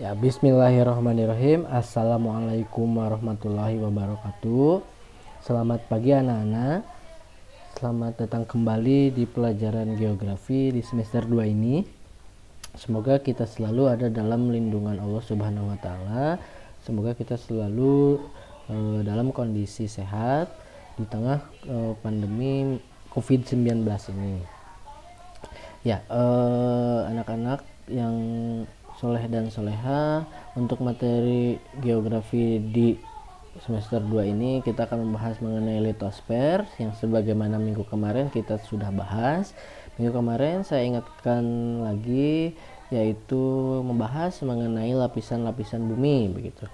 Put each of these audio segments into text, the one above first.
Ya, bismillahirrahmanirrahim. Assalamualaikum warahmatullahi wabarakatuh. Selamat pagi anak-anak. Selamat datang kembali di pelajaran geografi di semester 2 ini. Semoga kita selalu ada dalam lindungan Allah Subhanahu wa taala. Semoga kita selalu dalam kondisi sehat di tengah pandemi COVID-19 ini. Ya, anak-anak yang soleh dan soleha, untuk materi geografi di semester 2 ini kita akan membahas mengenai litosfer yang sebagaimana minggu kemarin kita sudah bahas. Minggu kemarin saya ingatkan lagi, yaitu membahas mengenai lapisan-lapisan bumi begitu,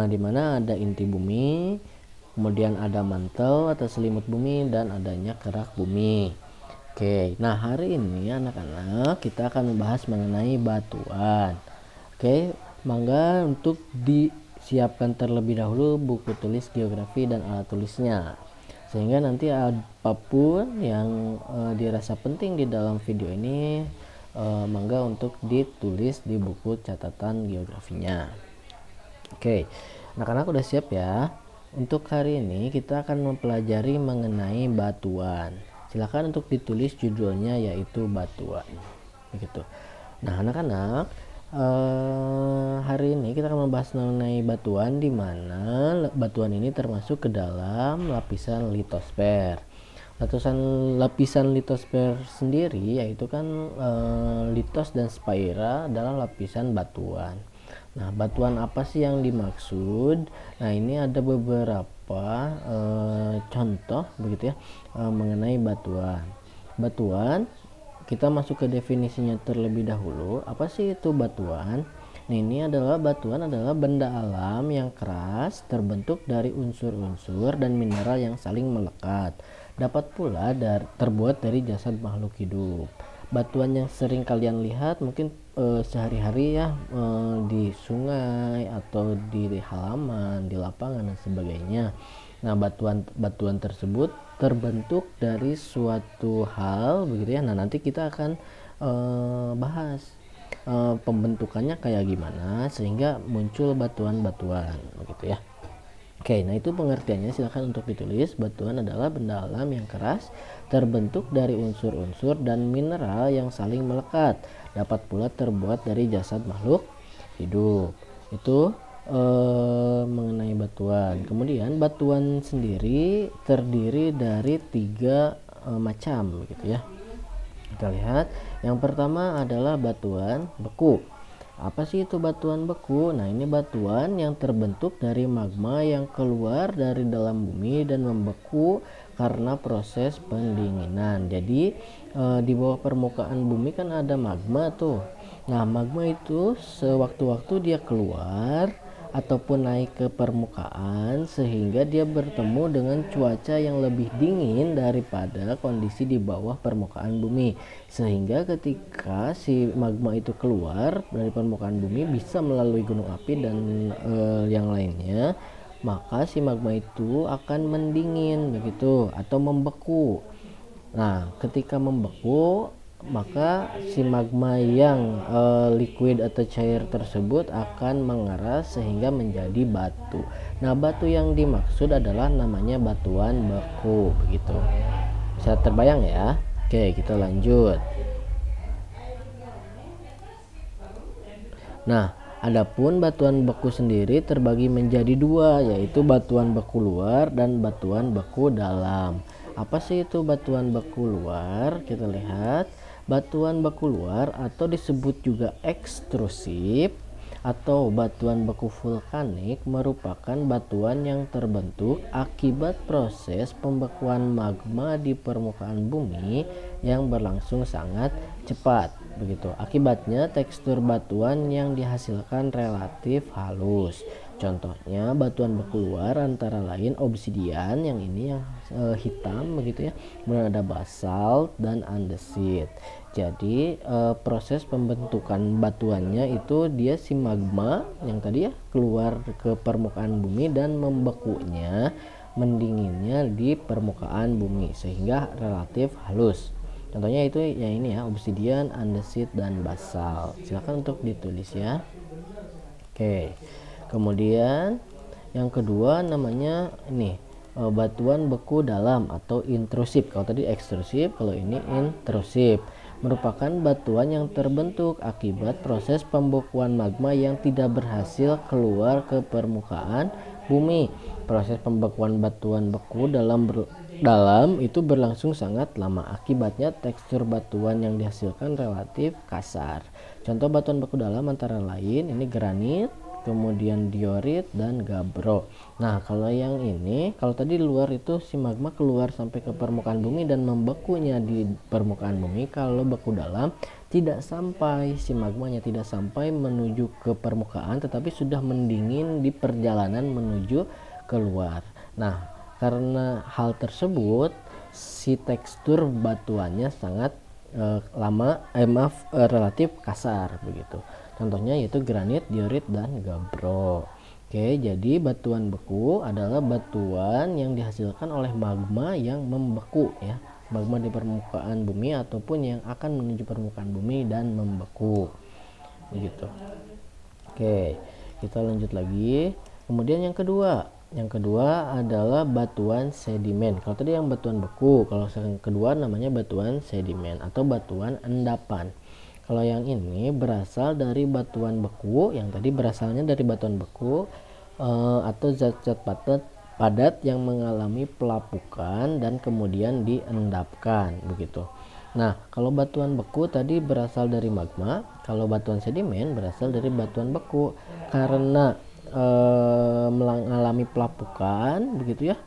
dimana ada inti bumi, kemudian ada mantel atau selimut bumi, dan adanya kerak bumi. Oke, nah hari ini anak-anak kita akan membahas mengenai batuan. Oke, mangga untuk disiapkan terlebih dahulu buku tulis geografi dan alat tulisnya, sehingga nanti apapun yang dirasa penting di dalam video ini mangga untuk ditulis di buku catatan geografinya. Oke, anak-anak udah siap ya? Untuk hari ini kita akan mempelajari mengenai batuan. Silakan untuk ditulis judulnya, yaitu batuan begitu. Nah anak-anak, hari ini kita akan membahas mengenai batuan, di mana batuan ini termasuk ke dalam lapisan litosfer. Lapisan litosfer sendiri yaitu kan litos dan spaira adalah lapisan batuan. Nah, batuan apa sih yang dimaksud? Nah, ini ada beberapa contoh begitu ya mengenai batuan. Batuan, kita masuk ke definisinya terlebih dahulu. Apa sih itu batuan? Nah, ini adalah batuan adalah benda alam yang keras terbentuk dari unsur-unsur dan mineral yang saling melekat. Dapat pula terbuat dari jasad makhluk hidup. Batuan yang sering kalian lihat mungkin sehari-hari ya, di sungai atau di halaman, di lapangan dan sebagainya. Nah, batuan tersebut terbentuk dari suatu hal begitu ya. Nah, nanti kita akan bahas pembentukannya kayak gimana sehingga muncul batuan-batuan begitu ya. Oke, nah itu pengertiannya, silakan untuk ditulis. Batuan adalah benda alam yang keras terbentuk dari unsur-unsur dan mineral yang saling melekat. Dapat pula terbuat dari jasad makhluk hidup. Itu mengenai batuan. Kemudian batuan sendiri terdiri dari 3 macam gitu ya. Kita lihat, yang pertama adalah batuan beku. Apa sih itu batuan beku? Nah, ini batuan yang terbentuk dari magma yang keluar dari dalam bumi dan membeku karena proses pendinginan. Jadi di bawah permukaan bumi kan ada magma tuh. Nah, magma itu sewaktu-waktu dia keluar ataupun naik ke permukaan sehingga dia bertemu dengan cuaca yang lebih dingin daripada kondisi di bawah permukaan bumi, sehingga ketika si magma itu keluar dari permukaan bumi bisa melalui gunung api dan yang lainnya, maka si magma itu akan mendingin begitu atau membeku. Nah, ketika membeku, maka si magma yang liquid atau cair tersebut akan mengeras sehingga menjadi batu. Nah, batu yang dimaksud adalah namanya batuan beku begitu. Bisa terbayang ya? Oke, kita lanjut. Nah, adapun batuan beku sendiri terbagi menjadi 2, yaitu batuan beku luar dan batuan beku dalam. Apa sih itu batuan beku luar? Kita lihat. Batuan beku luar atau disebut juga ekstrusif atau batuan beku vulkanik merupakan batuan yang terbentuk akibat proses pembekuan magma di permukaan bumi yang berlangsung sangat cepat begitu. Akibatnya tekstur batuan yang dihasilkan relatif halus. Contohnya batuan beku luar antara lain obsidian, yang ini yang hitam begitu ya. Kemudian ada basalt dan andesit. Jadi proses pembentukan batuannya itu dia si magma yang tadi ya keluar ke permukaan bumi dan membekunya, mendinginnya di permukaan bumi sehingga relatif halus. Contohnya itu yang ini ya, obsidian, andesit, dan basalt. Silakan untuk ditulis ya. Oke, kemudian yang kedua namanya ini batuan beku dalam atau intrusif. Kalau tadi ekstrusif, kalau ini intrusif. Merupakan batuan yang terbentuk akibat proses pembekuan magma yang tidak berhasil keluar ke permukaan bumi. Proses pembekuan batuan beku dalam itu berlangsung sangat lama. Akibatnya tekstur batuan yang dihasilkan relatif kasar. Contoh batuan beku dalam antara lain ini granit, kemudian diorit dan gabbro. Nah, kalau yang ini, kalau tadi luar itu si magma keluar sampai ke permukaan bumi dan membekunya di permukaan bumi. Kalau beku dalam tidak sampai, si magmanya tidak sampai menuju ke permukaan, tetapi sudah mendingin di perjalanan menuju keluar. Nah, karena hal tersebut si tekstur batuannya sangat relatif kasar begitu. Contohnya yaitu granit, diorit, dan gabbro. Oke, jadi batuan beku adalah batuan yang dihasilkan oleh magma yang membeku ya. Magma di permukaan bumi ataupun yang akan menuju permukaan bumi dan membeku. Begitu. Oke, kita lanjut lagi. Kemudian yang kedua adalah batuan sedimen. Kalau tadi yang batuan beku, kalau yang kedua namanya batuan sedimen atau batuan endapan. Kalau yang ini berasal dari batuan beku, yang tadi berasalnya dari batuan beku atau zat-zat padat yang mengalami pelapukan dan kemudian diendapkan begitu. Nah, kalau batuan beku tadi berasal dari magma, kalau batuan sedimen berasal dari batuan beku karena mengalami pelapukan begitu ya.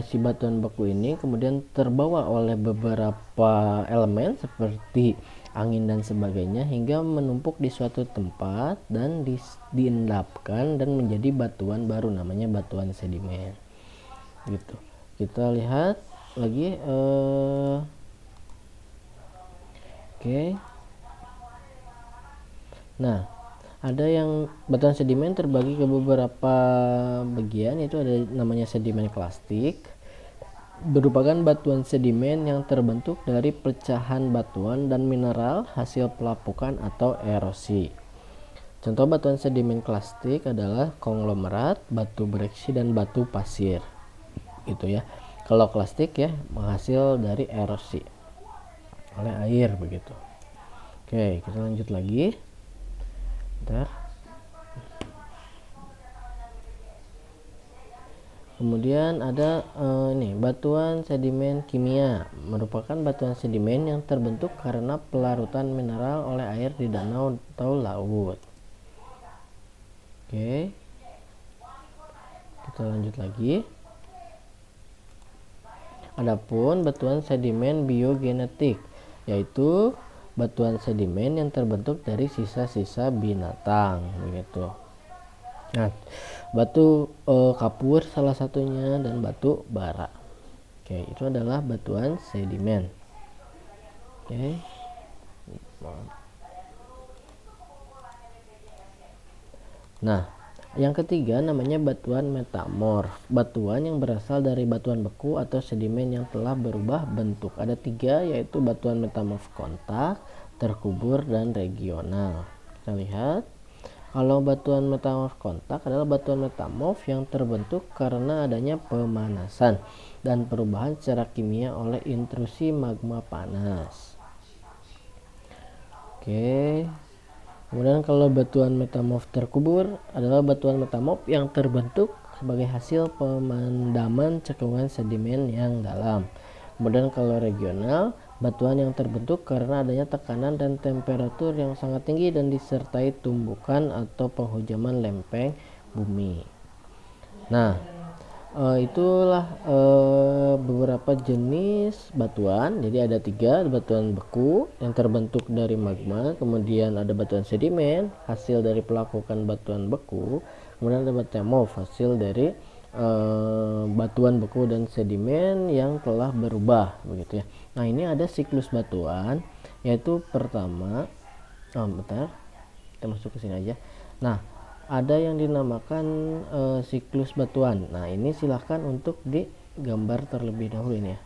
Si batuan beku ini kemudian terbawa oleh beberapa elemen seperti angin dan sebagainya hingga menumpuk di suatu tempat dan diendapkan dan menjadi batuan baru, namanya batuan sedimen gitu. Kita lihat lagi oke. Nah, ada yang batuan sedimen terbagi ke beberapa bagian, yaitu ada namanya sedimen klastik, merupakan batuan sedimen yang terbentuk dari pecahan batuan dan mineral hasil pelapukan atau erosi. Contoh batuan sedimen klastik adalah konglomerat, batu bereksi, dan batu pasir gitu ya. Kalau klastik ya menghasil dari erosi oleh air begitu. Oke, kita lanjut lagi. Bentar. Kemudian ada ini batuan sedimen kimia, merupakan batuan sedimen yang terbentuk karena pelarutan mineral oleh air di danau atau laut. Oke, kita lanjut lagi. Adapun batuan sedimen biogenetik, yaitu batuan sedimen yang terbentuk dari sisa-sisa binatang begitu. Nah, batu kapur salah satunya dan batu bara. Oke, itu adalah batuan sedimen. Oke. Nah, yang ketiga namanya batuan metamorf, batuan yang berasal dari batuan beku atau sedimen yang telah berubah bentuk. Ada 3, yaitu batuan metamorf kontak, terkubur, dan regional. Kita lihat, kalau batuan metamorf kontak adalah batuan metamorf yang terbentuk karena adanya pemanasan dan perubahan secara kimia oleh intrusi magma panas. Oke. Kemudian kalau batuan metamorf terkubur adalah batuan metamorf yang terbentuk sebagai hasil pemandaman cekungan sedimen yang dalam. Kemudian kalau regional, batuan yang terbentuk karena adanya tekanan dan temperatur yang sangat tinggi dan disertai tumbukan atau penghujaman lempeng bumi. Nah, itulah beberapa jenis batuan. Jadi ada 3, batuan beku yang terbentuk dari magma, kemudian ada batuan sedimen hasil dari pelapukan batuan beku, kemudian ada metamorf hasil dari batuan beku dan sedimen yang telah berubah begitu ya. Nah, ini ada siklus batuan, yaitu pertama bentar, kita masuk ke sini aja. Nah, ada yang dinamakan siklus batuan. Nah, ini silahkan untuk digambar terlebih dahulu ini ya.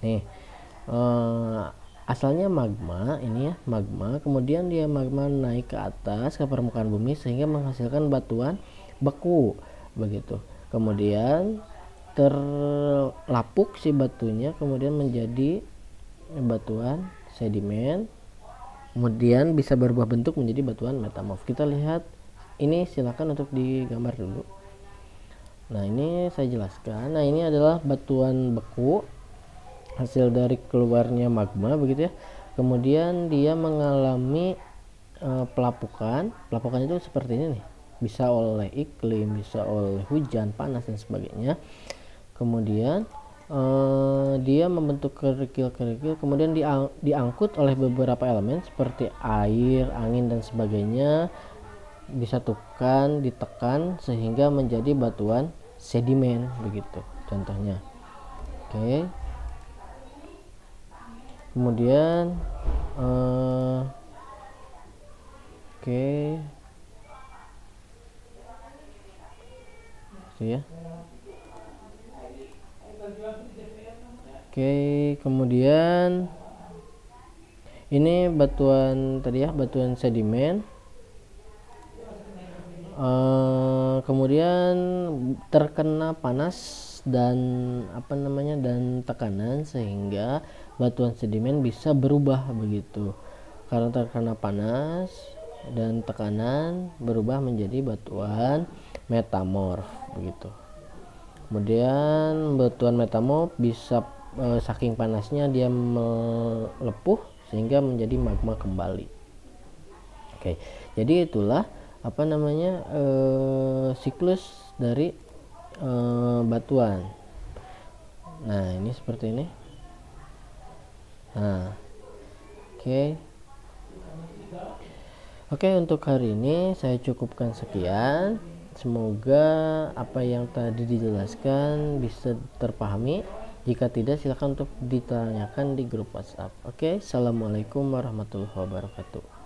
Nih, asalnya magma ini ya, magma, kemudian dia magma naik ke atas ke permukaan bumi sehingga menghasilkan batuan beku begitu. Kemudian terlapuk si batunya, kemudian menjadi batuan sedimen, kemudian bisa berubah bentuk menjadi batuan metamorf. Kita lihat ini, silakan untuk digambar dulu. Nah ini saya jelaskan. Nah ini adalah batuan beku hasil dari keluarnya magma begitu ya. Kemudian dia mengalami pelapukan itu seperti ini nih, bisa oleh iklim, bisa oleh hujan, panas dan sebagainya. Kemudian dia membentuk kerikil-kerikil, kemudian diangkut oleh beberapa elemen seperti air, angin dan sebagainya, disatukan, ditekan sehingga menjadi batuan sedimen begitu contohnya. Oke. Kemudian oke. Ya. Oke, kemudian ini batuan tadi ya, batuan sedimen. Kemudian terkena panas dan dan tekanan sehingga batuan sedimen bisa berubah begitu. Karena terkena panas dan tekanan berubah menjadi batuan metamorf begitu. Kemudian batuan metamorf bisa saking panasnya dia melepuh sehingga menjadi magma kembali. Oke, jadi itulah siklus dari batuan. Nah ini seperti ini. Nah oke, untuk hari ini saya cukupkan sekian. Semoga apa yang tadi dijelaskan bisa terpahami. Jika tidak, silakan untuk ditanyakan di grup WhatsApp. Oke, assalamualaikum warahmatullahi wabarakatuh.